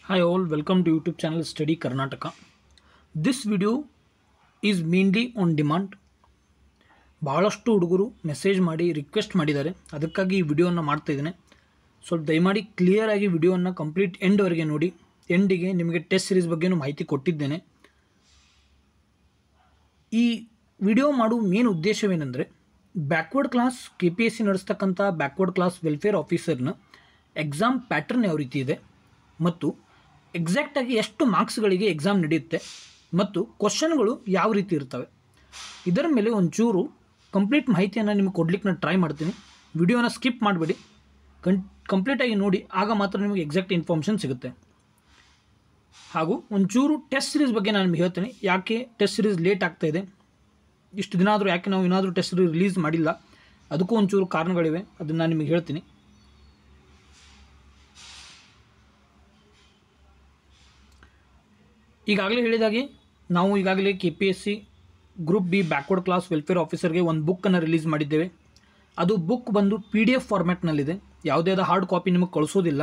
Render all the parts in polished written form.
Hi all, welcome to YouTube channel Study Karnataka. This video is mainly on demand. ಬಹಳಷ್ಟು ಹುಡುಗರು message ಮಾಡಿ request ಮಾಡಿದ್ದಾರೆ, ಅದಕ್ಕಾಗಿ ಈ ವಿಡಿಯೋವನ್ನು ಮಾಡ್ತಾ ಇದ್ದೇನೆ. ಸ್ವಲ್ಪ ದಯಮಾಡಿ ಕ್ಲಿಯರ್ ಆಗಿ ವಿಡಿಯೋವನ್ನು ಕಂಪ್ಲೀಟ್ ಎಂಡ್ವರೆಗೆ ನೋಡಿ. ಎಂಡಿಗೆ ನಿಮಗೆ ಟೆಸ್ಟ್ ಸಿರೀಸ್ ಬಗ್ಗೆನೂ ಮಾಹಿತಿ ಕೊಟ್ಟಿದ್ದೇನೆ. ಈ ವಿಡಿಯೋ ಮಾಡುವ ಮೇನ್ ಉದ್ದೇಶವೇನೆಂದರೆ ಬ್ಯಾಕ್ವರ್ಡ್ ಕ್ಲಾಸ್ KPSC ನಡೆಸ್ತಕ್ಕಂಥ ಬ್ಯಾಕ್ವರ್ಡ್ ಕ್ಲಾಸ್ ವೆಲ್ಫೇರ್ ಆಫೀಸರ್ನ ಎಕ್ಸಾಮ್ ಪ್ಯಾಟರ್ನ್ ಯಾವ ರೀತಿ ಇದೆ ಮತ್ತು ಎಕ್ಸಾಕ್ಟಾಗಿ ಎಷ್ಟು ಮಾರ್ಕ್ಸ್ಗಳಿಗೆ ಎಕ್ಸಾಮ್ ನಡೆಯುತ್ತೆ ಮತ್ತು ಕ್ವಶನ್ಗಳು ಯಾವ ರೀತಿ ಇರ್ತವೆ, ಇದರ ಮೇಲೆ ಒಂಚೂರು ಕಂಪ್ಲೀಟ್ ಮಾಹಿತಿಯನ್ನು ನಿಮಗೆ ಕೊಡ್ಲಿಕ್ಕೆ ನಾನು ಟ್ರೈ ಮಾಡ್ತೀನಿ. ವಿಡಿಯೋನ ಸ್ಕಿಪ್ ಮಾಡಬೇಡಿ, ಕಂಪ್ಲೀಟಾಗಿ ನೋಡಿ, ಆಗ ಮಾತ್ರ ನಿಮಗೆ ಎಕ್ಸಾಕ್ಟ್ ಇನ್ಫಾರ್ಮೇಷನ್ ಸಿಗುತ್ತೆ. ಹಾಗೂ ಒಂಚೂರು ಟೆಸ್ಟ್ ಸಿರೀಸ್ ಬಗ್ಗೆ ನಾನು ನಿಮಗೆ ಹೇಳ್ತೀನಿ. ಯಾಕೆ ಟೆಸ್ಟ್ ಸಿರೀಸ್ ಲೇಟ್ ಆಗ್ತಾಯಿದೆ, ಇಷ್ಟು ದಿನ ಆದರೂ ಯಾಕೆ ನಾವು ಏನಾದರೂ ಟೆಸ್ಟ್ ಸಿರೀಸ್ ರಿಲೀಸ್ ಮಾಡಿಲ್ಲ, ಅದಕ್ಕೂ ಒಂಚೂರು ಕಾರಣಗಳಿವೆ, ಅದನ್ನು ನಾನು ನಿಮಗೆ ಹೇಳ್ತೀನಿ. ಈಗಾಗಲೇ ಹೇಳಿದಾಗೆ ನಾವು ಈಗಾಗಲೇ KPSC group B backward class welfare ಆಫೀಸರ್ಗೆ ಒಂದು ಬುಕ್ಕನ್ನು ರಿಲೀಸ್ ಮಾಡಿದ್ದೇವೆ. ಅದು ಬುಕ್ ಬಂದು PDF ಫಾರ್ಮ್ಯಾಟ್ನಲ್ಲಿದೆ, ಯಾವುದೇ ಹಾರ್ಡ್ ಕಾಪಿ ನಿಮಗೆ ಕಳಿಸೋದಿಲ್ಲ.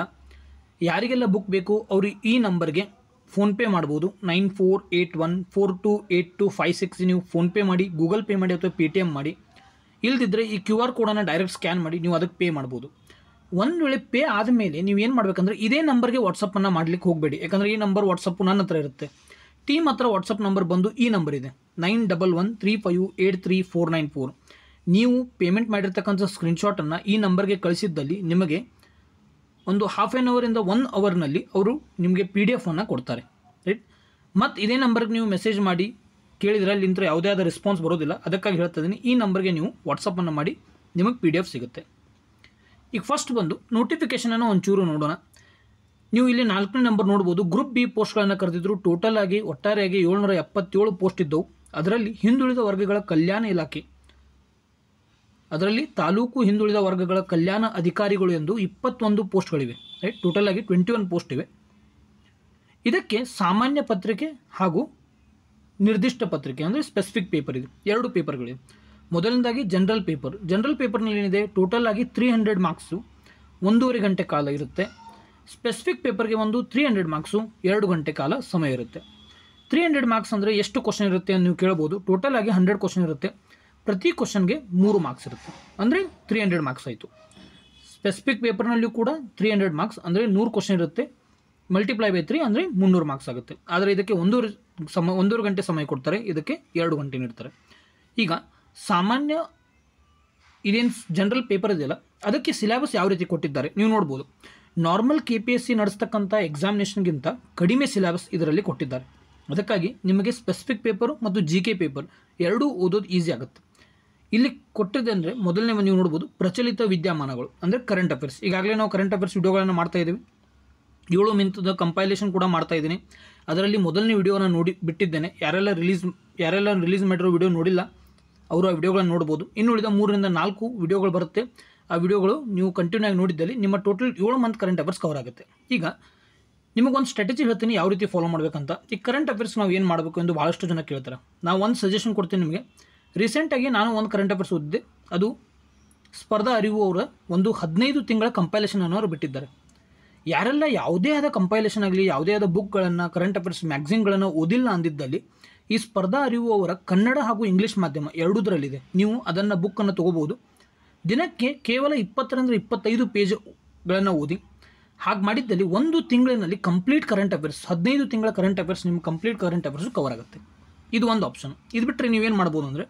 ಯಾರಿಗೆಲ್ಲ ಬುಕ್ ಬೇಕು ಅವರು ಈ ನಂಬರ್ಗೆ ಫೋನ್ಪೇ ಮಾಡ್ಬೋದು. 9481428256 ನೀವು ಫೋನ್ಪೇ ಮಾಡಿ, ಗೂಗಲ್ ಪೇ ಮಾಡಿ ಅಥವಾ Paytm ಮಾಡಿ. ಇಲ್ದಿದ್ದರೆ ಈ QR ಕೋಡನ್ನು ಡೈರೆಕ್ಟ್ ಸ್ಕ್ಯಾನ್ ಮಾಡಿ ನೀವು ಅದಕ್ಕೆ ಪೇ ಮಾಡ್ಬೋದು. ಒಂದು ವೇಳೆ ಪೇ ಆದಮೇಲೆ ನೀವು ಏನು ಮಾಡಬೇಕಂದ್ರೆ ಇದೇ ನಂಬರ್ಗೆ ವಾಟ್ಸಪ್ಪನ್ನು ಮಾಡಲಿಕ್ಕೆ ಹೋಗಬೇಡಿ, ಯಾಕಂದರೆ ಈ ನಂಬರ್ ವಾಟ್ಸಪ್ಪು ನನ್ನ ಹತ್ರ ಇರುತ್ತೆ. ಟೀಮ್ ಹತ್ರ ವಾಟ್ಸಪ್ ನಂಬರ್ ಬಂದು ಈ ನಂಬರ್ ಇದೆ 9113583494. ನೀವು ಪೇಮೆಂಟ್ ಮಾಡಿರ್ತಕ್ಕಂಥ ಸ್ಕ್ರೀನ್ಶಾಟನ್ನು ಈ ನಂಬರ್ಗೆ ಕಳಿಸಿದ್ದಲ್ಲಿ ನಿಮಗೆ ಒಂದು ಹಾಫ್ ಆನ್ ಅವರಿಂದ 1 ಅವರ್ನಲ್ಲಿ ಅವರು ನಿಮಗೆ PDF ಕೊಡ್ತಾರೆ, ರೈಟ್. ಮತ್ತು ಇದೇ ನಂಬರ್ಗೆ ನೀವು ಮೆಸೇಜ್ ಮಾಡಿ ಕೇಳಿದರೆ ಅಲ್ಲಿಂದ ಯಾವುದೇ ಆದ ರೆಸ್ಪಾನ್ಸ್ ಬರೋದಿಲ್ಲ. ಅದಕ್ಕಾಗಿ ಹೇಳ್ತಾ ಇದ್ದೀನಿ, ಈ ನಂಬರ್ಗೆ ನೀವು ವಾಟ್ಸಪ್ಪನ್ನು ಮಾಡಿ, ನಿಮಗೆ PDF ಸಿಗುತ್ತೆ. ಈಗ ಫಸ್ಟ್ ಬಂದು ನೋಟಿಫಿಕೇಷನನ್ನು ಒಂಚೂರು ನೋಡೋಣ. ನೀವು ಇಲ್ಲಿ 4ನೇ ನಂಬರ್ ನೋಡ್ಬೋದು. ಗ್ರೂಪ್ ಬಿ ಪೋಸ್ಟ್ಗಳನ್ನು ಕರೆದಿದ್ರು. ಟೋಟಲ್ ಆಗಿ ಒಟ್ಟಾರೆಯಾಗಿ 777 ಪೋಸ್ಟ್ ಇದ್ದವು. ಅದರಲ್ಲಿ ಹಿಂದುಳಿದ ವರ್ಗಗಳ ಕಲ್ಯಾಣ ಇಲಾಖೆ, ಅದರಲ್ಲಿ ತಾಲೂಕು ಹಿಂದುಳಿದ ವರ್ಗಗಳ ಕಲ್ಯಾಣ ಅಧಿಕಾರಿಗಳು ಎಂದು 21 ಪೋಸ್ಟ್ಗಳಿವೆ, ರೈಟ್. ಟೋಟಲ್ ಆಗಿ 21 ಪೋಸ್ಟ್ ಇವೆ. ಇದಕ್ಕೆ ಸಾಮಾನ್ಯ ಪತ್ರಿಕೆ ಹಾಗೂ ನಿರ್ದಿಷ್ಟ ಪತ್ರಿಕೆ ಅಂದರೆ ಸ್ಪೆಸಿಫಿಕ್ ಪೇಪರ್ ಇದೆ, 2 ಪೇಪರ್ಗಳಿವೆ. ಮೊದಲನೇದಾಗಿ ಜನರಲ್ ಪೇಪರ್. ಜನರಲ್ ಪೇಪರ್ನಲ್ಲಿ ಏನಿದೆ, ಟೋಟಲ್ ಆಗಿ 300 ಮಾರ್ಕ್ಸು 1.5 ಗಂಟೆ ಕಾಲ ಇರುತ್ತೆ. ಸ್ಪೆಸಿಫಿಕ್ ಪೇಪರ್ಗೆ ಒಂದು 300 ಮಾರ್ಕ್ಸು 2 ಗಂಟೆ ಕಾಲ ಸಮಯ ಇರುತ್ತೆ. 300 ಮಾರ್ಕ್ಸ್ ಅಂದರೆ ಎಷ್ಟು ಕ್ವಶನ್ ಇರುತ್ತೆ ಅಂತ ನೀವು ಕೇಳ್ಬೋದು. ಟೋಟಲ್ ಆಗಿ 100 ಕ್ವಶನ್ ಇರುತ್ತೆ. ಪ್ರತಿ ಕ್ವಶನ್ಗೆ 3 ಮಾರ್ಕ್ಸ್ ಇರುತ್ತೆ, ಅಂದರೆ 300 ಮಾರ್ಕ್ಸ್ ಆಯಿತು. ಸ್ಪೆಸಿಫಿಕ್ ಪೇಪರ್ನಲ್ಲಿಯೂ ಕೂಡ 300 ಮಾರ್ಕ್ಸ್ ಅಂದರೆ 100 ಕ್ವಶನ್ ಇರುತ್ತೆ. ಮಲ್ಟಿಪ್ಲೈ ಬೈ 3 ಅಂದರೆ 300 ಮಾರ್ಕ್ಸ್ ಆಗುತ್ತೆ. ಆದರೆ ಇದಕ್ಕೆ 1.5 ಗಂಟೆ ಸಮಯ ಕೊಡ್ತಾರೆ, ಇದಕ್ಕೆ 2 ಗಂಟೆ ನೀಡ್ತಾರೆ. ಈಗ ಸಾಮಾನ್ಯ ಇದೇನು ಜನರಲ್ ಪೇಪರ್ ಇದೆಯಲ್ಲ, ಅದಕ್ಕೆ ಸಿಲೆಬಸ್ ಯಾವ ರೀತಿ ಕೊಟ್ಟಿದ್ದಾರೆ ನೀವು ನೋಡ್ಬೋದು. ನಾರ್ಮಲ್ KPSC ನಡೆಸ್ತಕ್ಕಂಥ ಎಕ್ಸಾಮಿನೇಷನ್ಗಿಂತ ಕಡಿಮೆ ಸಿಲೆಬಸ್ ಇದರಲ್ಲಿ ಕೊಟ್ಟಿದ್ದಾರೆ. ಅದಕ್ಕಾಗಿ ನಿಮಗೆ ಸ್ಪೆಸಿಫಿಕ್ ಪೇಪರು ಮತ್ತು GK ಪೇಪರ್ ಎರಡೂ ಓದೋದು ಈಸಿ ಆಗುತ್ತೆ. ಇಲ್ಲಿ ಕೊಟ್ಟಿದೆ ಅಂದರೆ ಮೊದಲನೇ ನೀವು ನೋಡ್ಬೋದು, ಪ್ರಚಲಿತ ವಿದ್ಯಮಾನಗಳು ಅಂದರೆ ಕರೆಂಟ್ ಅಫೇರ್ಸ್. ಈಗಾಗಲೇ ನಾವು ಕರೆಂಟ್ ಅಫೇರ್ಸ್ ವಿಡಿಯೋಗಳನ್ನು ಮಾಡ್ತಾ ಇದ್ದೀವಿ. 7 ಮಿನಿಟ್ದ ಕಂಪೈಲೇಷನ್ ಕೂಡ ಮಾಡ್ತಾ ಇದ್ದೀನಿ. ಅದರಲ್ಲಿ ಮೊದಲನೇ ವಿಡಿಯೋನ ನೋಡಿ ಬಿಟ್ಟಿದ್ದೇನೆ. ಯಾರೆಲ್ಲ ರಿಲೀಸ್ ಮಾಡಿರೋ ವಿಡಿಯೋ ನೋಡಿಲ್ಲ ಅವರು ಆ ವಿಡಿಯೋಗಳನ್ನು ನೋಡ್ಬೋದು. ಇನ್ನು ಉಳಿದ 3 ರಿಂದ 4 ವಿಡಿಯೋಗಳು ಬರುತ್ತೆ. ಆ ವಿಡಿಯೋಗಳು ನೀವು ಕಂಟಿನ್ಯೂ ಆಗಿ ನೋಡಿದ್ದಲ್ಲಿ ನಿಮ್ಮ total 7 month current affairs cover ಆಗುತ್ತೆ. ಈಗ ನಿಮಗೊಂದು ಸ್ಟ್ರಾಟಜಿ ಹೇಳ್ತೀನಿ ಯಾವ ರೀತಿ ಫಾಲೋ ಮಾಡಬೇಕಂತ. ಈ ಕರೆಂಟ್ ಅಫೇರ್ಸ್ ನಾವು ಏನು ಮಾಡಬೇಕು ಎಂದು ಭಾಳಷ್ಟು ಜನ ಕೇಳ್ತಾರೆ. ನಾವು ಒಂದು ಸಜೆಷನ್ ಕೊಡ್ತೀನಿ ನಿಮಗೆ. ರೀಸೆಂಟಾಗಿ ನಾನು ಒಂದು ಕರೆಂಟ್ ಅಫೇರ್ಸ್ ಓದಿದ್ದೆ. ಅದು ಸ್ಪರ್ಧಾ ಅರಿವು ಅವರ ಒಂದು 15 ತಿಂಗಳ ಕಂಪೈಲೇಷನ್ ಅನ್ನೋರು ಬಿಟ್ಟಿದ್ದಾರೆ. ಯಾರೆಲ್ಲ ಯಾವುದೇ ಆದ ಕಂಪೈಲೇಷನ್ ಆಗಲಿ, ಯಾವುದೇ ಆದ ಬುಕ್ಗಳನ್ನು, ಕರೆಂಟ್ ಅಫೇರ್ಸ್ ಮ್ಯಾಗ್ಝಿನ್ಗಳನ್ನು ಓದಿಲ್ಲ ಅಂದಿದ್ದಲ್ಲಿ ಈ ಸ್ಪರ್ಧಾ ಅರಿವು ಅವರ ಕನ್ನಡ ಹಾಗೂ ಇಂಗ್ಲೀಷ್ ಮಾಧ್ಯಮ ಎರಡೂದರಲ್ಲಿದೆ. ನೀವು ಅದನ್ನು ಬುಕ್ಕನ್ನು ತೊಗೋಬೋದು. ದಿನಕ್ಕೆ ಕೇವಲ 20 ರಿಂದ 25 ಪೇಜ್ಗಳನ್ನು ಓದಿ. ಹಾಗೆ ಮಾಡಿದ್ದಲ್ಲಿ 1 ತಿಂಗಳಿನಲ್ಲಿ ಕಂಪ್ಲೀಟ್ ಕರೆಂಟ್ ಅಫೇರ್ಸ್, 15 ತಿಂಗಳ ಕರೆಂಟ್ ಅಫೇರ್ಸ್, ನಿಮ್ಮ ಕಂಪ್ಲೀಟ್ ಕರೆಂಟ್ ಅಫೇರ್ಸು ಕವರ್ ಆಗುತ್ತೆ. ಇದು ಒಂದು ಆಪ್ಷನ್. ಇದು ಬಿಟ್ಟರೆ ನೀವೇನು ಮಾಡ್ಬೋದು ಅಂದರೆ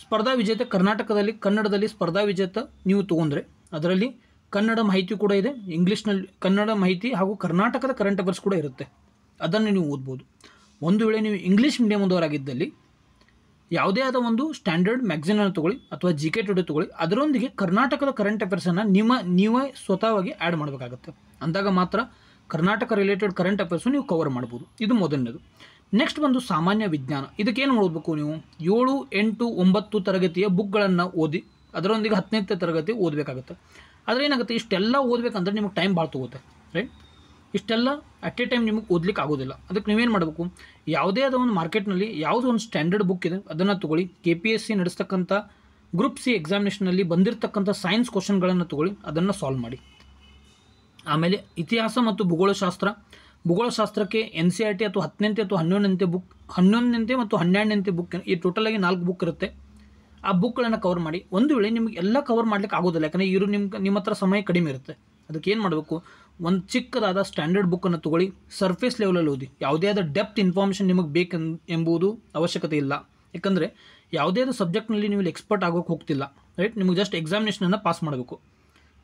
ಸ್ಪರ್ಧಾ ವಿಜೇತ ಕರ್ನಾಟಕದಲ್ಲಿ ಕನ್ನಡದಲ್ಲಿ ಸ್ಪರ್ಧಾ ವಿಜೇತ ನೀವು ತೊಗೊಂಡ್ರೆ ಅದರಲ್ಲಿ ಕನ್ನಡ ಮಾಹಿತಿ ಕೂಡ ಇದೆ, ಇಂಗ್ಲೀಷ್ನಲ್ಲಿ ಕನ್ನಡ ಮಾಹಿತಿ ಹಾಗೂ ಕರ್ನಾಟಕದ ಕರೆಂಟ್ ಅಫೇರ್ಸ್ ಕೂಡ ಇರುತ್ತೆ. ಅದನ್ನು ನೀವು ಓದ್ಬೋದು. ಒಂದು ವೇಳೆ ನೀವು ಇಂಗ್ಲೀಷ್ ಮೀಡಿಯಮ್ದವರಾಗಿದ್ದಲ್ಲಿ ಯಾವುದೇ ಆದ ಒಂದು ಸ್ಟ್ಯಾಂಡರ್ಡ್ ಮ್ಯಾಗ್ಝಿನನ್ನು ತೊಗೊಳ್ಳಿ ಅಥವಾ GK ಟುಡೇ ತೊಗೊಳ್ಳಿ, ಅದರೊಂದಿಗೆ ಕರ್ನಾಟಕದ ಕರೆಂಟ್ ಅಫೇರ್ಸನ್ನು ನೀವೇ ಸ್ವತಃವಾಗಿ ಆ್ಯಡ್ ಮಾಡಬೇಕಾಗತ್ತೆ. ಅಂದಾಗ ಮಾತ್ರ ಕರ್ನಾಟಕ ರಿಲೇಟೆಡ್ ಕರೆಂಟ್ ಅಫೇರ್ಸು ನೀವು ಕವರ್ ಮಾಡ್ಬೋದು. ಇದು ಮೊದಲನೇದು. ನೆಕ್ಸ್ಟ್ ಬಂದು ಸಾಮಾನ್ಯ ವಿಜ್ಞಾನ. ಇದಕ್ಕೇನು ಓದಬೇಕು ನೀವು, 7, 8, 9 ತರಗತಿಯ ಬುಕ್ಗಳನ್ನು ಓದಿ ಅದರೊಂದಿಗೆ 10ನೇ ತರಗತಿ ಓದಬೇಕಾಗುತ್ತೆ. ಆದರೆ ಏನಾಗುತ್ತೆ, ಇಷ್ಟೆಲ್ಲ ಓದಬೇಕಂದ್ರೆ ನಿಮಗೆ ಟೈಮ್ ಭಾಳ ತೊಗುತ್ತೆ, ರೈಟ್. ಇಷ್ಟೆಲ್ಲ ಅಟ್ ಎ ಟೈಮ್ ನಿಮಗೆ ಓದಲಿಕ್ಕೆ ಆಗೋದಿಲ್ಲ. ಅದಕ್ಕೆ ನೀವೇನು ಮಾಡಬೇಕು, ಯಾವುದೇ ಆದ ಒಂದು ಮಾರ್ಕೆಟ್ನಲ್ಲಿ ಯಾವುದೋ ಒಂದು ಸ್ಟ್ಯಾಂಡರ್ಡ್ ಬುಕ್ ಇದೆ ಅದನ್ನು ತೊಗೊಳ್ಳಿ. KPSC ನಡೆಸ್ತಕ್ಕಂಥ ಗ್ರೂಪ್ ಸಿ ಎಕ್ಸಾಮಿನೇಷನಲ್ಲಿ ಬಂದಿರತಕ್ಕಂಥ ಸೈನ್ಸ್ ಕ್ವಶನ್ಗಳನ್ನು ತೊಗೊಳ್ಳಿ, ಅದನ್ನು ಸಾಲ್ವ್ ಮಾಡಿ. ಆಮೇಲೆ ಇತಿಹಾಸ ಮತ್ತು ಭೂಗೋಳಶಾಸ್ತ್ರ, ಭೂಗೋಳಶಾಸ್ತ್ರಕ್ಕೆ NCERT ಅಥವಾ 10ನೇ ಅಥವಾ 11ನೇ ಮತ್ತು 12ನೇ ಬುಕ್, ಈ ಟೋಟಲಾಗಿ 4 ಬುಕ್ ಇರುತ್ತೆ. ಆ ಬುಕ್ಗಳನ್ನು ಕವರ್ ಮಾಡಿ. ಒಂದು ವೇಳೆ ನಿಮಗೆ ಎಲ್ಲ ಕವರ್ ಮಾಡ್ಲಿಕ್ಕೆ ಆಗೋದಿಲ್ಲ, ಯಾಕಂದರೆ ಇವರು ನಿಮ್ಮ ಹತ್ರ ಸಮಯ ಕಡಿಮೆ ಇರುತ್ತೆ. ಅದಕ್ಕೆ ಏನು ಮಾಡಬೇಕು, ಒಂದು ಚಿಕ್ಕದಾದ ಸ್ಟ್ಯಾಂಡರ್ಡ್ ಬುಕ್ಕನ್ನು ತೊಗೊಳ್ಳಿ, ಸರ್ಫೇಸ್ ಲೆವೆಲಲ್ಲಿ ಓದಿ. ಯಾವುದೇ ಆದ ಡೆಪ್ತ್ ಇನ್ಫಾರ್ಮೇಷನ್ ನಿಮಗೆ ಬೇಕು ಎಂಬುದು ಅವಶ್ಯಕತೆ ಇಲ್ಲ. ಯಾಕಂದರೆ ಯಾವುದೇ ಆದ ಸಬ್ಜೆಕ್ಟ್ನಲ್ಲಿ ನೀವು ಎಕ್ಸ್ಪರ್ಟ್ ಆಗೋಕ್ಕೆ ಹೋಗ್ತಿಲ್ಲ, ರೈಟ್. ನಿಮಗೆ ಜಸ್ಟ್ ಎಕ್ಸಾಮಿನೇಷನನ್ನು ಪಾಸ್ ಮಾಡಬೇಕು.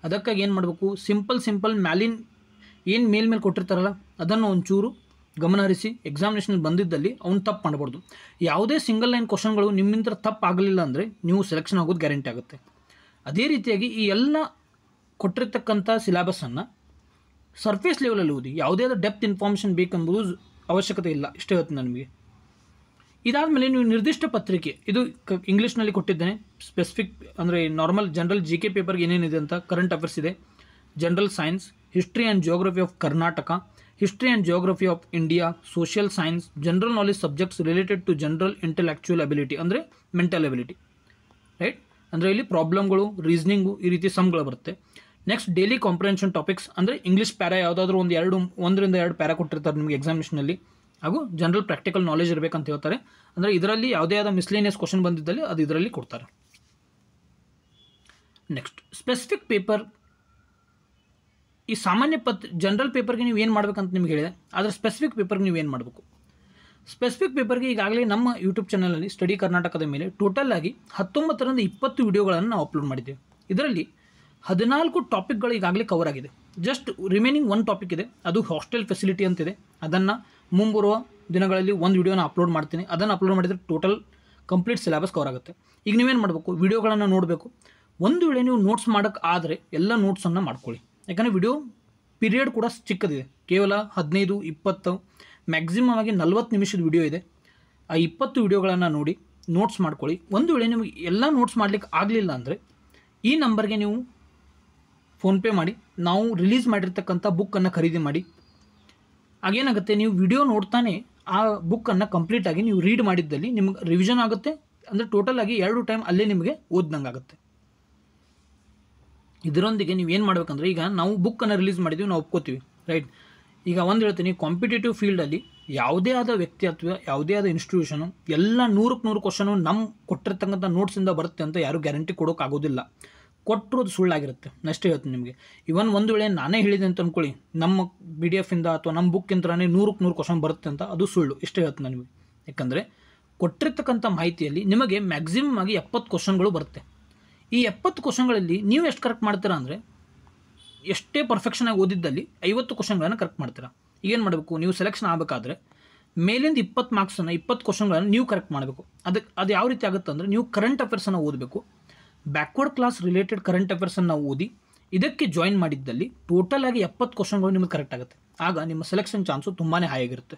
ಅದಕ್ಕಾಗಿ ಏನು ಮಾಡಬೇಕು, ಸಿಂಪಲ್ ಮ್ಯಾಲಿನ ಏನು ಮೇಲ್ಮೇಲೆ ಕೊಟ್ಟಿರ್ತಾರಲ್ಲ ಅದನ್ನು ಒಂಚೂರು ಗಮನ ಹರಿಸಿ ಎಕ್ಸಾಮಿನೇಷನ್ ಬಂದಿದ್ದಲ್ಲಿ ಅವ್ನು ತಪ್ಪು ಮಾಡಬಾರ್ದು. ಯಾವುದೇ ಸಿಂಗಲ್ ಲೈನ್ ಕ್ವಶನ್ಗಳು ನಿಮ್ಮಿಂದ ತಪ್ಪು ಆಗಲಿಲ್ಲ ಅಂದರೆ ನೀವು ಸೆಲೆಕ್ಷನ್ ಆಗೋದು ಗ್ಯಾರಂಟಿ ಆಗುತ್ತೆ. ಅದೇ ರೀತಿಯಾಗಿ ಈ ಎಲ್ಲ ಕೊಟ್ಟಿರ್ತಕ್ಕಂಥ ಸಿಲೆಬಸನ್ನು ಸರ್ಫೇಸ್ ಲೆವೆಲಲ್ಲಿ ಓದಿ. ಯಾವುದೇ ಆದ ಡೆಪ್ತ್ ಇನ್ಫಾರ್ಮೇಷನ್ ಬೇಕೆಂಬುದು ಅವಶ್ಯಕತೆ ಇಲ್ಲ. ಇಷ್ಟೇ ಹೇಳ್ತೀನಿ ನಿಮಗೆ. ಇದಾದಮೇಲೆ ನೀವು ನಿರ್ದಿಷ್ಟ ಪತ್ರಿಕೆ, ಇದು ಇಂಗ್ಲೀಷ್ನಲ್ಲಿ ಕೊಟ್ಟಿದ್ದೇನೆ. ಸ್ಪೆಸಿಫಿಕ್ ಅಂದರೆ ನಾರ್ಮಲ್ ಜನರಲ್ GK ಪೇಪರ್ಗೆ ಏನೇನಿದೆ ಅಂತ ಕರೆಂಟ್ ಅಫೇರ್ಸ್ ಇದೆ. General science, history and geography of Karnataka, history and geography of India, social science, general knowledge subjects related to general intellectual ability ಅಂದರೆ ಮೆಂಟಲ್ ಅಬಿಲಿಟಿ, ರೈಟ್. ಅಂದರೆ ಇಲ್ಲಿ ಪ್ರಾಬ್ಲಮ್ಗಳು, ರೀಸನಿಂಗು, ಈ ರೀತಿ ಸಮ್ಗಳು ಬರುತ್ತೆ. ನೆಕ್ಸ್ಟ್ ಡೈಲಿ ಕಾಂಪ್ರಿಹೆನ್ಷನ್ ಟಾಪಿಕ್ಸ್ ಅಂದರೆ ಇಂಗ್ಲೀಷ್ ಪ್ಯಾರಾ ಯಾವುದಾದ್ರೂ 1ರಿಂದ 2 ಪ್ಯಾರಾ ಕೊಟ್ಟಿರ್ತಾರೆ ನಿಮಗೆ ಎಕ್ಸಾಮಿನೇಷನಲ್ಲಿ. ಹಾಗೂ ಜನರಲ್ ಪ್ರಾಕ್ಟಿಕಲ್ ನಾಲೆಜ್ ಇರಬೇಕಂತ ಹೇಳ್ತಾರೆ. ಅಂದರೆ ಇದರಲ್ಲಿ ಯಾವುದೇ ಆದ ಮಿಸ್ಲೇನಿಯಸ್ ಕ್ವಶನ್ ಬಂದಿದ್ದಲ್ಲಿ ಅದು ಇದರಲ್ಲಿ ಕೊಡ್ತಾರೆ. Next specific paper. ಈ ಸಾಮಾನ್ಯ ಜನರಲ್ ಪೇಪರ್ಗೆ ನೀವು ಏನು ಮಾಡಬೇಕಂತ ನಿಮ್ಗೆ ಹೇಳಿದೆ. ಆದರೆ ಸ್ಪೆಸಿಫಿಕ್ ಪೇಪರ್ಗೆ ನೀವು ಏನು ಮಾಡಬೇಕು. ಸ್ಪೆಸಿಫಿಕ್ ಪೇಪರ್ಗೆ ಈಗಾಗಲೇ ನಮ್ಮ ಯೂಟ್ಯೂಬ್ ಚಾನಲಲ್ಲಿ ಸ್ಟಡಿ ಕರ್ನಾಟಕದ ಮೇಲೆ ಟೋಟಲ್ ಆಗಿ 19ರಿಂದ 20 ವಿಡಿಯೋಗಳನ್ನು ನಾವು ಅಪ್ಲೋಡ್ ಮಾಡಿದ್ದೇವೆ. ಇದರಲ್ಲಿ 14 ಟಾಪಿಕ್ಗಳು ಈಗಾಗಲೇ ಕವರ್ ಆಗಿದೆ. ಜಸ್ಟ್ ರಿಮೈನಿಂಗ್ 1 ಟಾಪಿಕ್ ಇದೆ, ಅದು ಹಾಸ್ಟೆಲ್ ಫೆಸಿಲಿಟಿ ಅಂತಿದೆ. ಅದನ್ನು ಮುಂಬರುವ ದಿನಗಳಲ್ಲಿ ಒಂದು ವಿಡಿಯೋನ ಅಪ್ಲೋಡ್ ಮಾಡ್ತೀನಿ. ಅದನ್ನು ಅಪ್ಲೋಡ್ ಮಾಡಿದರೆ ಟೋಟಲ್ ಕಂಪ್ಲೀಟ್ ಸಿಲೆಬಸ್ ಕವರ್ ಆಗುತ್ತೆ. ಈಗ ನೀವೇನು ಮಾಡಬೇಕು, ವಿಡಿಯೋಗಳನ್ನು ನೋಡಬೇಕು. ಒಂದು ವೇಳೆ ನೀವು ನೋಟ್ಸ್ ಮಾಡೋಕ್ಕೆ ಆದರೆ ಎಲ್ಲ ನೋಟ್ಸನ್ನು ಮಾಡ್ಕೊಳ್ಳಿ. ಯಾಕಂದರೆ ವಿಡಿಯೋ ಪೀರಿಯಡ್ ಕೂಡ ಚಿಕ್ಕದಿದೆ, ಕೇವಲ 15-20 ಮ್ಯಾಕ್ಸಿಮಮ್ ಆಗಿ 40 ನಿಮಿಷದ ವಿಡಿಯೋ ಇದೆ. ಆ 20 ವಿಡಿಯೋಗಳನ್ನು ನೋಡಿ ನೋಟ್ಸ್ ಮಾಡ್ಕೊಳ್ಳಿ. ಒಂದು ವೇಳೆ ನಿಮಗೆ ಎಲ್ಲ ನೋಟ್ಸ್ ಮಾಡಲಿಕ್ಕೆ ಆಗಲಿಲ್ಲ ಅಂದರೆ ಈ ನಂಬರ್ಗೆ ನೀವು ಫೋನ್ಪೇ ಮಾಡಿ, ನಾವು ರಿಲೀಸ್ ಮಾಡಿರ್ತಕ್ಕಂಥ ಬುಕ್ಕನ್ನು ಖರೀದಿ ಮಾಡಿ. ಆಗೇನಾಗುತ್ತೆ, ನೀವು ವಿಡಿಯೋ ನೋಡ್ತಾನೆ ಆ ಬುಕ್ಕನ್ನು ಕಂಪ್ಲೀಟಾಗಿ ನೀವು ರೀಡ್ ಮಾಡಿದ್ದಲ್ಲಿ ನಿಮ್ಗೆ ರಿವಿಷನ್ ಆಗುತ್ತೆ. ಅಂದರೆ ಟೋಟಲ್ ಆಗಿ 2 ಟೈಮ್ ಅಲ್ಲೇ ನಿಮಗೆ ಓದ್ದಂಗೆ ಆಗುತ್ತೆ. ಇದರೊಂದಿಗೆ ನೀವು ಏನು ಮಾಡಬೇಕಂದ್ರೆ, ಈಗ ನಾವು ಬುಕ್ಕನ್ನು ರಿಲೀಸ್ ಮಾಡಿದ್ದೀವಿ, ನಾವು ಒಪ್ಕೋತೀವಿ, ರೈಟ್. ಈಗ ಒಂದು ಹೇಳ್ತೀನಿ, ಕಾಂಪಿಟೇಟಿವ್ ಫೀಲ್ಡಲ್ಲಿ ಯಾವುದೇ ಆದ ವ್ಯಕ್ತಿ ಅಥವಾ ಯಾವುದೇ ಆದ ಇನ್ಸ್ಟಿಟ್ಯೂಷನು ಎಲ್ಲ 100ಕ್ಕೆ 100 ಕ್ವಶನು ನಮ್ಮ ಕೊಟ್ಟಿರ್ತಕ್ಕಂಥ ನೋಟ್ಸಿಂದ ಬರುತ್ತೆ ಅಂತ ಯಾರೂ ಗ್ಯಾರಂಟಿ ಕೊಡೋಕ್ಕಾಗೋದಿಲ್ಲ. ಕೊಟ್ಟಿರೋದು ಸುಳ್ಳಾಗಿರುತ್ತೆ. ಅಷ್ಟೇ ಹೇಳ್ತೀನಿ ನಿಮಗೆ. ಇವನ್ ಒಂದು ವೇಳೆ ನಾನೇ ಹೇಳಿದೆ ಅಂತ ಅಂದ್ಕೊಳ್ಳಿ, ನಮ್ಮ PDF ಇಂದ ಅಥವಾ ನಮ್ಮ ಬುಕ್ಕಿಂದನೇ 100ಕ್ಕೆ 100 ಕ್ವಶನ್ ಬರುತ್ತೆ ಅಂತ, ಅದು ಸುಳ್ಳು. ಇಷ್ಟೇ ಹೇಳ್ತೀನಿ ನಿಮಗೆ. ಯಾಕಂದರೆ ಕೊಟ್ಟಿರ್ತಕ್ಕಂಥ ಮಾಹಿತಿಯಲ್ಲಿ ನಿಮಗೆ ಮ್ಯಾಕ್ಸಿಮಮ್ ಆಗಿ 70 ಕ್ವಶನ್ಗಳು ಬರುತ್ತೆ. ಈ 70 ಕ್ವಶನ್ಗಳಲ್ಲಿ ನೀವು ಎಷ್ಟು ಕರೆಕ್ಟ್ ಮಾಡ್ತೀರಾ ಅಂದರೆ, ಎಷ್ಟೇ ಪರ್ಫೆಕ್ಷನಾಗಿ ಓದಿದ್ದಲ್ಲಿ 50 ಕ್ವಶನ್ಗಳನ್ನು ಕರೆಕ್ಟ್ ಮಾಡ್ತೀರಾ. ಈಗೇನು ಮಾಡಬೇಕು, ನೀವು ಸೆಲೆಕ್ಷನ್ ಆಗಬೇಕಾದ್ರೆ ಮೇಲಿಂದ 20 ಮಾರ್ಕ್ಸನ್ನು 20 ಕ್ವಶನ್ಗಳನ್ನು ನೀವು ಕರೆಕ್ಟ್ ಮಾಡಬೇಕು. ಅದು ಯಾವ ರೀತಿ ಆಗುತ್ತೆ ಅಂದರೆ, ನೀವು ಕರೆಂಟ್ ಅಫೇರ್ಸನ್ನು ಓದಬೇಕು. ಬ್ಯಾಕ್ವರ್ಡ್ ಕ್ಲಾಸ್ ರಿಲೇಟೆಡ್ ಕರೆಂಟ್ ಅಫೇರ್ಸನ್ನು ಓದಿ ಇದಕ್ಕೆ ಜಾಯಿನ್ ಮಾಡಿದ್ದಲ್ಲಿ ಟೋಟಲ್ ಆಗಿ 70 ಕ್ವಶನ್ಗಳು ನಿಮಗೆ ಕರೆಕ್ಟ್ ಆಗುತ್ತೆ. ಆಗ ನಿಮ್ಮ ಸೆಲೆಕ್ಷನ್ ಚಾನ್ಸು ತುಂಬಾ ಹೈ ಆಗಿರುತ್ತೆ,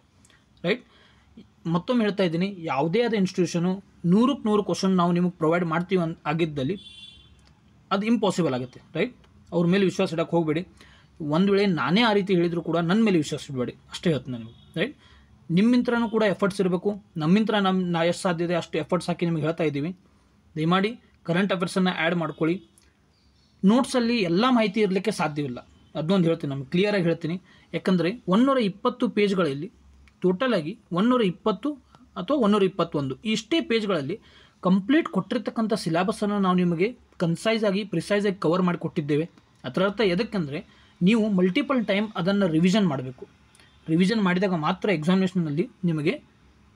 ರೈಟ್. ಮತ್ತೊಮ್ಮೆ ಹೇಳ್ತಾ ಇದ್ದೀನಿ, ಯಾವುದೇ ಆದ ಇನ್ಸ್ಟಿಟ್ಯೂಷನು 100ಕ್ಕೆ 100 ಕ್ವಶನ್ ನಾವು ನಿಮಗೆ ಪ್ರೊವೈಡ್ ಮಾಡ್ತೀವಿ ಆಗಿದ್ದಲ್ಲಿ ಅದು ಇಂಪಾಸಿಬಲ್ ಆಗುತ್ತೆ, ರೈಟ್. ಅವ್ರ ಮೇಲೆ ವಿಶ್ವಾಸ ಇಡೋಕ್ಕೆ ಹೋಗಬೇಡಿ. ಒಂದು ವೇಳೆ ನಾನೇ ಆ ರೀತಿ ಹೇಳಿದರೂ ಕೂಡ ನನ್ನ ಮೇಲೆ ವಿಶ್ವಾಸ ಇಡಬೇಡಿ. ಅಷ್ಟೇ ಹೇಳ್ತೀನಿ ನಾನು, ರೈಟ್. ನಿಮ್ಮಿಂತ್ರನೂ ಕೂಡ ಎಫರ್ಟ್ಸ್ ಇರಬೇಕು. ನಮ್ಮಿಂತ್ರ ನಾ ಎಷ್ಟು ಸಾಧ್ಯ ಇದೆ ಅಷ್ಟು ಎಫರ್ಟ್ಸ್ ಹಾಕಿ ನಿಮಗೆ ಹೇಳ್ತಾ ಇದ್ದೀವಿ. ದಯಮಾಡಿ ಕರೆಂಟ್ ಅಫೇರ್ಸನ್ನು ಆ್ಯಡ್ ಮಾಡ್ಕೊಳ್ಳಿ. ನೋಟ್ಸಲ್ಲಿ ಎಲ್ಲ ಮಾಹಿತಿ ಇರಲಿಕ್ಕೆ ಸಾಧ್ಯವಿಲ್ಲ, ಅದನ್ನೊಂದು ಹೇಳ್ತೀನಿ, ನಮಗೆ ಕ್ಲಿಯರಾಗಿ ಹೇಳ್ತೀನಿ. ಯಾಕಂದರೆ 120 ಪೇಜ್ಗಳಲ್ಲಿ ಟೋಟಲಾಗಿ 120 ಅಥವಾ 121 ಇಷ್ಟೇ ಪೇಜ್ಗಳಲ್ಲಿ ಕಂಪ್ಲೀಟ್ ಕೊಟ್ಟಿರ್ತಕ್ಕಂಥ ಸಿಲೆಬಸನ್ನು ನಾವು ನಿಮಗೆ ಕನ್ಸೈಸಾಗಿ ಪ್ರಿಸೈಸಾಗಿ ಕವರ್ ಮಾಡಿ ಕೊಟ್ಟಿದ್ದೇವೆ. ಅದರ ಅರ್ಥ ಎದಕ್ಕೆಂದರೆ, ನೀವು ಮಲ್ಟಿಪಲ್ ಟೈಮ್ ಅದನ್ನು ರಿವಿಷನ್ ಮಾಡಬೇಕು. ರಿವಿಷನ್ ಮಾಡಿದಾಗ ಮಾತ್ರ ಎಕ್ಸಾಮಿನೇಷನಲ್ಲಿ ನಿಮಗೆ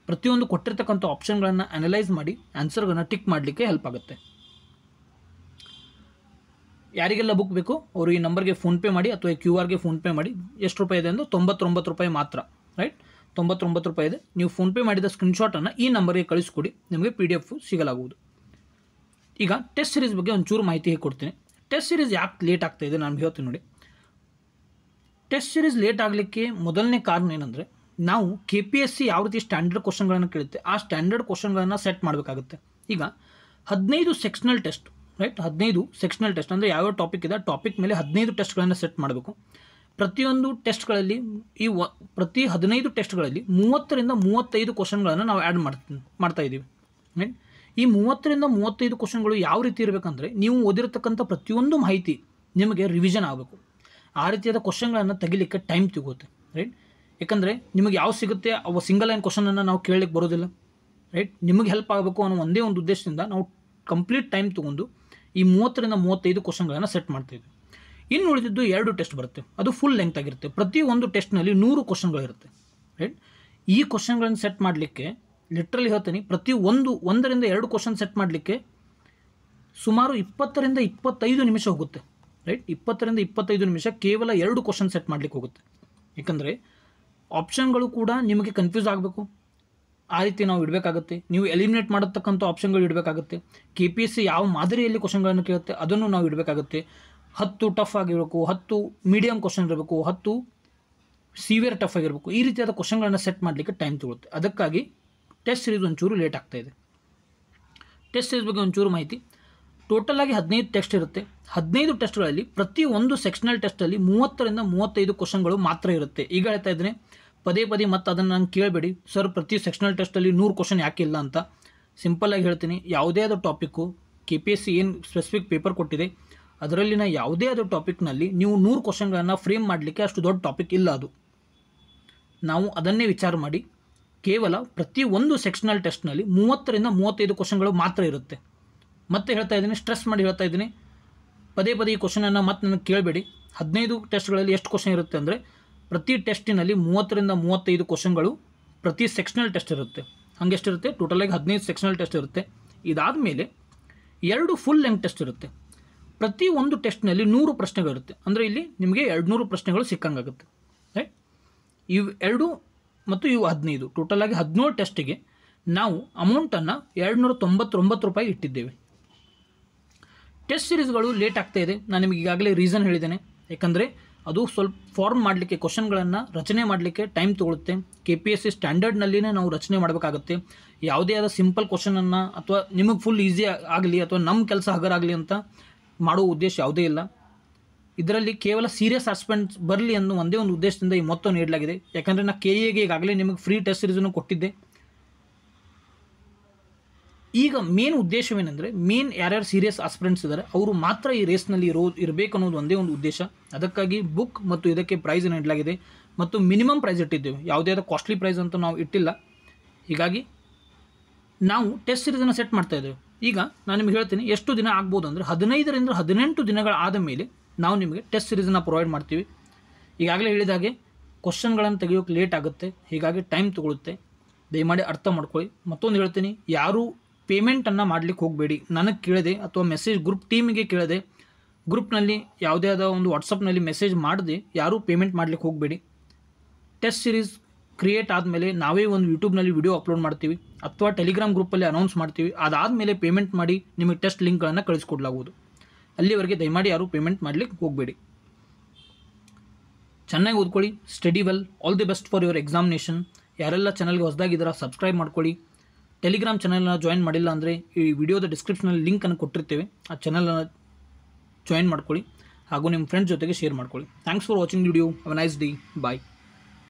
ಪ್ರತಿಯೊಂದು ಕೊಟ್ಟಿರ್ತಕ್ಕಂಥ ಆಪ್ಷನ್ಗಳನ್ನು ಅನಲೈಸ್ ಮಾಡಿ ಆನ್ಸರ್ಗಳನ್ನು ಟಿಕ್ ಮಾಡಲಿಕ್ಕೆ ಹೆಲ್ಪ್ ಆಗುತ್ತೆ. ಯಾರಿಗೆಲ್ಲ ಬುಕ್ ಬೇಕು ಅವರು ಈ ನಂಬರ್ಗೆ ಫೋನ್ಪೇ ಮಾಡಿ ಅಥವಾ QR ಫೋನ್ಪೇ ಮಾಡಿ. ಎಷ್ಟು ರೂಪಾಯಿ ಇದೆ ಅಂದರೆ 99 ರೂಪಾಯಿ ಮಾತ್ರ, ರೈಟ್. 99 ರೂಪಾಯಿ ಇದೆ. ನೀವು ಫೋನ್ಪೇ ಮಾಡಿದ ಸ್ಕ್ರೀನ್ಶಾಟನ್ನು ಈ ನಂಬರ್ಗೆ ಕಳಿಸ್ಕೊಡಿ, ನಿಮಗೆ PDF ಸಿಗಲಾಗುವುದು. ಈಗ ಟೆಸ್ಟ್ ಸೀರೀಸ್ ಬಗ್ಗೆ ಒಂಚೂರು ಮಾಹಿತಿ ಹೇಗೆ ಕೊಡ್ತೀನಿ. ಟೆಸ್ಟ್ ಸೀರೀಸ್ ಯಾಕೆ ಲೇಟ್ ಆಗ್ತಾ ಇದೆ ನಾನು ಹೇಳ್ತೀನಿ ನೋಡಿ. ಟೆಸ್ಟ್ ಸೀರೀಸ್ ಲೇಟ್ ಆಗಲಿಕ್ಕೆ ಮೊದಲನೇ ಕಾರಣ ಏನಂದರೆ, ನಾವು KPSC ಯಾವ ರೀತಿ ಸ್ಟ್ಯಾಂಡರ್ಡ್ ಕ್ವಶನ್ಗಳನ್ನು ಕೇಳುತ್ತೆ ಆ ಸ್ಟ್ಯಾಂಡರ್ಡ್ ಕ್ವಶನ್ಗಳನ್ನು ಸೆಟ್ ಮಾಡಬೇಕಾಗುತ್ತೆ. ಈಗ 15 sectional test, right. 15 sectional test ಅಂದರೆ ಯಾವ್ಯಾವ ಟಾಪಿಕ್ ಇದೆ ಆ ಟಾಪಿಕ್ ಮೇಲೆ 15 ಟೆಸ್ಟ್ಗಳನ್ನು ಸೆಟ್ ಮಾಡಬೇಕು. ಪ್ರತಿಯೊಂದು ಟೆಸ್ಟ್ಗಳಲ್ಲಿ ಪ್ರತಿ 15 ಟೆಸ್ಟ್ಗಳಲ್ಲಿ 30ರಿಂದ 35 ಕ್ವಶನ್ಗಳನ್ನು ನಾವು ಆ್ಯಡ್ ಮಾಡ್ತಾ ಇದ್ದೀವಿ, ರೈಟ್. ಈ 30ರಿಂದ 35 ಕ್ವಶನ್ಗಳು ಯಾವ ರೀತಿ ಇರಬೇಕಂದ್ರೆ, ನೀವು ಓದಿರತಕ್ಕಂಥ ಪ್ರತಿಯೊಂದು ಮಾಹಿತಿ ನಿಮಗೆ ರಿವಿಷನ್ ಆಗಬೇಕು. ಆ ರೀತಿಯಾದ ಕ್ವಶನ್ಗಳನ್ನು ತೆಗಿಲಿಕ್ಕೆ ಟೈಮ್ ತಗೋತೆ, ರೈಟ್. ಯಾಕಂದರೆ ನಿಮಗೆ ಯಾವ ಸಿಗುತ್ತೆ ಅವ ಸಿಂಗಲ್ ಲೈನ್ ಕ್ವಶನನ್ನು ನಾವು ಕೇಳಲಿಕ್ಕೆ ಬರೋದಿಲ್ಲ, ರೈಟ್. ನಿಮಗೆ ಹೆಲ್ಪ್ ಆಗಬೇಕು ಅನ್ನೋ ಒಂದೇ ಒಂದು ಉದ್ದೇಶದಿಂದ ನಾವು ಕಂಪ್ಲೀಟ್ ಟೈಮ್ ತೊಗೊಂಡು ಈ 30ರಿಂದ 35 ಕ್ವಶನ್ಗಳನ್ನು ಸೆಟ್ ಮಾಡ್ತಾಯಿದ್ವಿ. ಇನ್ನು ಉಳಿದಿದ್ದು 2 ಟೆಸ್ಟ್ ಬರುತ್ತೆ, ಅದು ಫುಲ್ ಲೆಂತ್ ಆಗಿರುತ್ತೆ. ಪ್ರತಿ ಒಂದು ಟೆಸ್ಟ್ನಲ್ಲಿ 100 ಕ್ವಶನ್ಗಳಿರುತ್ತೆ, ರೈಟ್. ಈ ಕ್ವಶನ್ಗಳನ್ನು ಸೆಟ್ ಮಾಡಲಿಕ್ಕೆ ಲಿಟ್ರಲಿ ಹೇಳ್ತೀನಿ, ಪ್ರತಿ 1ರಿಂದ 2 ಕ್ವಶನ್ ಸೆಟ್ ಮಾಡಲಿಕ್ಕೆ ಸುಮಾರು 20ರಿಂದ 25 ನಿಮಿಷ ಹೋಗುತ್ತೆ, ರೈಟ್. 20ರಿಂದ 25 ನಿಮಿಷ ಕೇವಲ 2 ಕ್ವಶನ್ ಸೆಟ್ ಮಾಡಲಿಕ್ಕೆ ಹೋಗುತ್ತೆ. ಯಾಕಂದರೆ ಆಪ್ಷನ್ಗಳು ಕೂಡ ನಿಮಗೆ ಕನ್ಫ್ಯೂಸ್ ಆಗಬೇಕು, ಆ ರೀತಿ ನಾವು ಇಡಬೇಕಾಗುತ್ತೆ. ನೀವು ಎಲಿಮಿನೇಟ್ ಮಾಡತಕ್ಕಂಥ ಆಪ್ಷನ್ಗಳು ಇಡಬೇಕಾಗುತ್ತೆ. KPSC ಯಾವ ಮಾದರಿಯಲ್ಲಿ ಕ್ವಶನ್ಗಳನ್ನು ಕೇಳುತ್ತೆ ಅದನ್ನು ನಾವು ಇಡಬೇಕಾಗುತ್ತೆ. 10 ಟಫ್ ಆಗಿರಬೇಕು, 10 ಮೀಡಿಯಮ್ ಕ್ವಶನ್ ಇರಬೇಕು, 10 ಸಿವಿಯರ್ ಟಫ್ ಆಗಿರಬೇಕು. ಈ ರೀತಿಯಾದ ಕ್ವಶನ್ಗಳನ್ನು ಸೆಟ್ ಮಾಡಲಿಕ್ಕೆ ಟೈಮ್ ತಗೊಳುತ್ತೆ. ಅದಕ್ಕಾಗಿ ಟೆಸ್ಟ್ ಸೀರೀಸ್ ಒಂಚೂರು ಲೇಟ್ ಆಗ್ತಾಯಿದೆ. ಟೆಸ್ಟ್ ಸೀರೀಸ್ ಬಗ್ಗೆ ಒಂಚೂರು ಮಾಹಿತಿ. ಟೋಟಲಾಗಿ 15 ಟೆಸ್ಟ್ ಇರುತ್ತೆ. 15 ಟೆಸ್ಟ್ಗಳಲ್ಲಿ ಪ್ರತಿ ಒಂದು ಸೆಕ್ಷನಲ್ ಟೆಸ್ಟಲ್ಲಿ 30ರಿಂದ 35 ಕ್ವಶನ್ಗಳು ಮಾತ್ರ ಇರುತ್ತೆ. ಈಗ ಹೇಳ್ತಾ ಇದ್ದೀನಿ, ಪದೇ ಪದೇ ಮತ್ತು ಅದನ್ನು ನಂಗೆ ಕೇಳಬೇಡಿ, ಸರ್ ಪ್ರತಿ ಸೆಕ್ಷನಲ್ ಟೆಸ್ಟಲ್ಲಿ 100 ಕ್ವಶನ್ ಯಾಕೆ ಇಲ್ಲ ಅಂತ. ಸಿಂಪಲ್ಲಾಗಿ ಹೇಳ್ತೀನಿ, ಯಾವುದೇ ಆದ ಟಾಪಿಕ್ಕು KPSC ಏನು ಸ್ಪೆಸಿಫಿಕ್ ಪೇಪರ್ ಕೊಟ್ಟಿದೆ ಅದರಲ್ಲಿನ ಯಾವುದೇ ಆದ ಟಾಪಿಕ್ನಲ್ಲಿ ನೀವು 100 ಕ್ವಶನ್ಗಳನ್ನು ಫ್ರೇಮ್ ಮಾಡಲಿಕ್ಕೆ ಅಷ್ಟು ದೊಡ್ಡ ಟಾಪಿಕ್ ಇಲ್ಲ. ಅದು ನಾವು ಅದನ್ನೇ ವಿಚಾರ ಮಾಡಿ ಕೇವಲ ಪ್ರತಿ ಒಂದು ಸೆಕ್ಷನಲ್ ಟೆಸ್ಟ್ನಲ್ಲಿ 30ರಿಂದ 35 ಕ್ವಶನ್ಗಳು ಮಾತ್ರ ಇರುತ್ತೆ. ಮತ್ತೆ ಹೇಳ್ತಾ ಇದ್ದೀನಿ, ಸ್ಟ್ರೆಸ್ ಮಾಡಿ ಹೇಳ್ತಾ ಇದ್ದೀನಿ, ಪದೇ ಪದೇ ಈ ಕ್ವಶನನ್ನು ಮತ್ತೆ ನನಗೆ ಕೇಳಬೇಡಿ. 15 ಟೆಸ್ಟ್ಗಳಲ್ಲಿ ಎಷ್ಟು ಕ್ವಶನ್ ಇರುತ್ತೆ ಅಂದರೆ ಪ್ರತಿ ಟೆಸ್ಟಿನಲ್ಲಿ 30ರಿಂದ 35 ಕ್ವಶನ್ಗಳು ಪ್ರತಿ ಸೆಕ್ಷನಲ್ ಟೆಸ್ಟ್ ಇರುತ್ತೆ. ಹಾಗೆ ಎಷ್ಟಿರುತ್ತೆ, ಟೋಟಲಾಗಿ 15 ಸೆಕ್ಷನಲ್ ಟೆಸ್ಟ್ ಇರುತ್ತೆ. ಇದಾದ ಮೇಲೆ 2 ಫುಲ್ ಲೆಂತ್ ಟೆಸ್ಟ್ ಇರುತ್ತೆ. ಪ್ರತಿ ಒಂದು ಟೆಸ್ಟ್ನಲ್ಲಿ 100 ಪ್ರಶ್ನೆಗಳಿರುತ್ತೆ. ಅಂದರೆ ಇಲ್ಲಿ ನಿಮಗೆ 200 ಪ್ರಶ್ನೆಗಳು ಸಿಕ್ಕಂಗಾಗುತ್ತೆ, ರೈಟ್. ಇವು 2 ಮತ್ತು ಇವು 15, ಟೋಟಲಾಗಿ 17 ಟೆಸ್ಟಿಗೆ ನಾವು ಅಮೌಂಟನ್ನು 299 ರೂಪಾಯಿ ಇಟ್ಟಿದ್ದೇವೆ. ಟೆಸ್ಟ್ ಸೀರೀಸ್ಗಳು ಲೇಟ್ ಆಗ್ತಾ ಇದೆ. ನಾನು ನಿಮಗೆ ಈಗಾಗಲೇ ರೀಸನ್ ಹೇಳಿದ್ದೇನೆ. ಯಾಕಂದರೆ ಅದು ಸ್ವಲ್ಪ ಫಾರ್ಮ್ ಮಾಡಲಿಕ್ಕೆ, ಕ್ವಶನ್ಗಳನ್ನು ರಚನೆ ಮಾಡಲಿಕ್ಕೆ ಟೈಮ್ ತೊಗೊಳುತ್ತೆ. KPSC ಸ್ಟ್ಯಾಂಡರ್ಡ್ನಲ್ಲಿನೇ ನಾವು ರಚನೆ ಮಾಡಬೇಕಾಗುತ್ತೆ. ಯಾವುದೇ ಆದ ಸಿಂಪಲ್ ಕ್ವಶನನ್ನು ಅಥವಾ ನಿಮಗೆ ಫುಲ್ ಈಸಿ ಆಗಲಿ ಅಥವಾ ನಮ್ಮ ಕೆಲಸ ಹಗರಾಗಲಿ ಅಂತ ಮಾಡೋ ಉದ್ದೇಶ ಯಾವುದೇ ಇಲ್ಲ. ಇದರಲ್ಲಿ ಕೇವಲ ಸೀರಿಯಸ್ ಆಸ್ಪೆಕ್ಟ್ಸ್ ಬರಲಿ ಅನ್ನೋ ಒಂದೇ ಒಂದು ಉದ್ದೇಶದಿಂದ ಈ ಮೊತ್ತ ನೀಡಲಾಗಿದೆ. ಯಾಕಂದರೆ ನಾನು KAಗೆ ಈಗಾಗಲೇ ನಿಮಗೆ ಫ್ರೀ ಟೆಸ್ಟ್ ಸೀರೀಸನ್ನು ಕೊಟ್ಟಿದ್ದೆ. ಈಗ ಮೇನ್ ಉದ್ದೇಶವೇನೆಂದರೆ, ಯಾರ್ಯಾರು ಸೀರಿಯಸ್ ಆಸ್ಪಿರೆಂಟ್ಸ್ ಇದ್ದಾರೆ ಅವರು ಮಾತ್ರ ಈ ರೇಸ್ನಲ್ಲಿ ಇರಬೇಕು ಅನ್ನೋದು ಒಂದೇ ಒಂದು ಉದ್ದೇಶ. ಅದಕ್ಕಾಗಿ ಬುಕ್ ಮತ್ತು ಇದಕ್ಕೆ ಪ್ರೈಸ್ ನೀಡಲಾಗಿದೆ ಮತ್ತು ಮಿನಿಮಮ್ ಪ್ರೈಸ್ ಇಟ್ಟಿದ್ದೇವೆ. ಯಾವುದೇ ಆದ ಕಾಸ್ಟ್ಲಿ ಪ್ರೈಸ್ ಅಂತ ನಾವು ಇಟ್ಟಿಲ್ಲ. ಹೀಗಾಗಿ ನಾವು ಟೆಸ್ಟ್ ಸೀರೀಸನ್ನು ಸೆಟ್ ಮಾಡ್ತಾ ಇದ್ದೇವೆ. ಈಗ ನಾನು ನಿಮಗೆ ಹೇಳ್ತೀನಿ ಎಷ್ಟು ದಿನ ಆಗ್ಬೋದು ಅಂದರೆ 15ರಿಂದ 18 ದಿನಗಳಾದ ಮೇಲೆ ನಾವು ನಿಮಗೆ ಟೆಸ್ಟ್ ಸೀರೀಸನ್ನು ಪ್ರೊವೈಡ್ ಮಾಡ್ತೀವಿ. ಈಗಾಗಲೇ ಹೇಳಿದ ಹಾಗೆ ಕ್ವಶನ್ಗಳನ್ನು ತೆಗೆಯೋಕ್ಕೆ ಲೇಟ್ ಆಗುತ್ತೆ, ಹೀಗಾಗಿ ಟೈಮ್ ತೊಗೊಳುತ್ತೆ. ದಯಮಾಡಿ ಅರ್ಥ ಮಾಡ್ಕೊಳ್ಳಿ. ಮತ್ತೊಂದು ಹೇಳ್ತೀನಿ, ಯಾರೂ ಪೇಮೆಂಟನ್ನು ಮಾಡಲಿಕ್ಕೆ ಹೋಗಬೇಡಿ. ನನಗೆ ಕೇಳಿದೆ ಅಥವಾ ಮೆಸೇಜ್ ಗ್ರೂಪ್ ಟೀಮಿಗೆ ಕೇಳಿದೆ, ಗ್ರೂಪ್ನಲ್ಲಿ ಯಾವುದೇ ಆದ ಒಂದು ವಾಟ್ಸಪ್ನಲ್ಲಿ ಮೆಸೇಜ್ ಮಾಡದೆ ಯಾರೂ ಪೇಮೆಂಟ್ ಮಾಡಲಿಕ್ಕೆ ಹೋಗಬೇಡಿ. ಟೆಸ್ಟ್ ಸೀರೀಸ್ ಕ್ರಿಯೇಟ್ ಆದಮೇಲೆ ನಾವೇ ಒಂದು ಯೂಟ್ಯೂಬ್ನಲ್ಲಿ ವಿಡಿಯೋ ಅಪ್ಲೋಡ್ ಮಾಡ್ತೀವಿ ಅಥವಾ ಟೆಲಿಗ್ರಾಮ್ ಗ್ರೂಪಲ್ಲಿ ಅನೌನ್ಸ್ ಮಾಡ್ತೀವಿ. ಅದಾದಮೇಲೆ ಪೇಮೆಂಟ್ ಮಾಡಿ ನಿಮಗೆ ಟೆಸ್ಟ್ ಲಿಂಕ್ಗಳನ್ನು ಕಳಿಸ್ಕೊಡ್ಲಾಗುವುದು. ಅಲ್ಲಿವರೆಗೆ ದಯಮಾಡಿ ಯಾರೂ ಪೇಮೆಂಟ್ ಮಾಡಲಿಕ್ಕೆ ಹೋಗಬೇಡಿ. ಚೆನ್ನಾಗಿ ಓದ್ಕೊಳ್ಳಿ. Study well. All the best for your examination. ಯಾರೆಲ್ಲ ಚಾನಲ್ಗೆ ಹೊಸದಾಗಿದ್ದೀರಾ ಸಬ್ಸ್ಕ್ರೈಬ್ ಮಾಡ್ಕೊಳ್ಳಿ. ಟೆಲಿಗ್ರಾಮ್ ಚಾನಲ್ನ ಜಾಯಿನ್ ಮಾಡಿಲ್ಲ ಅಂದರೆ ಈ ವಿಡಿಯೋದ ಡಿಸ್ಕ್ರಿಪ್ಷನಲ್ಲಿ ಲಿಂಕನ್ನು ಕೊಟ್ಟಿರ್ತೇವೆ, ಆ ಚಾನಲನ್ನು ಜಾಯಿನ್ ಮಾಡ್ಕೊಳ್ಳಿ ಹಾಗೂ ನಿಮ್ಮ ಫ್ರೆಂಡ್ಸ್ ಜೊತೆಗೆ ಶೇರ್ ಮಾಡ್ಕೊಳ್ಳಿ. Thanks for watching video. Have a nice day. Bye.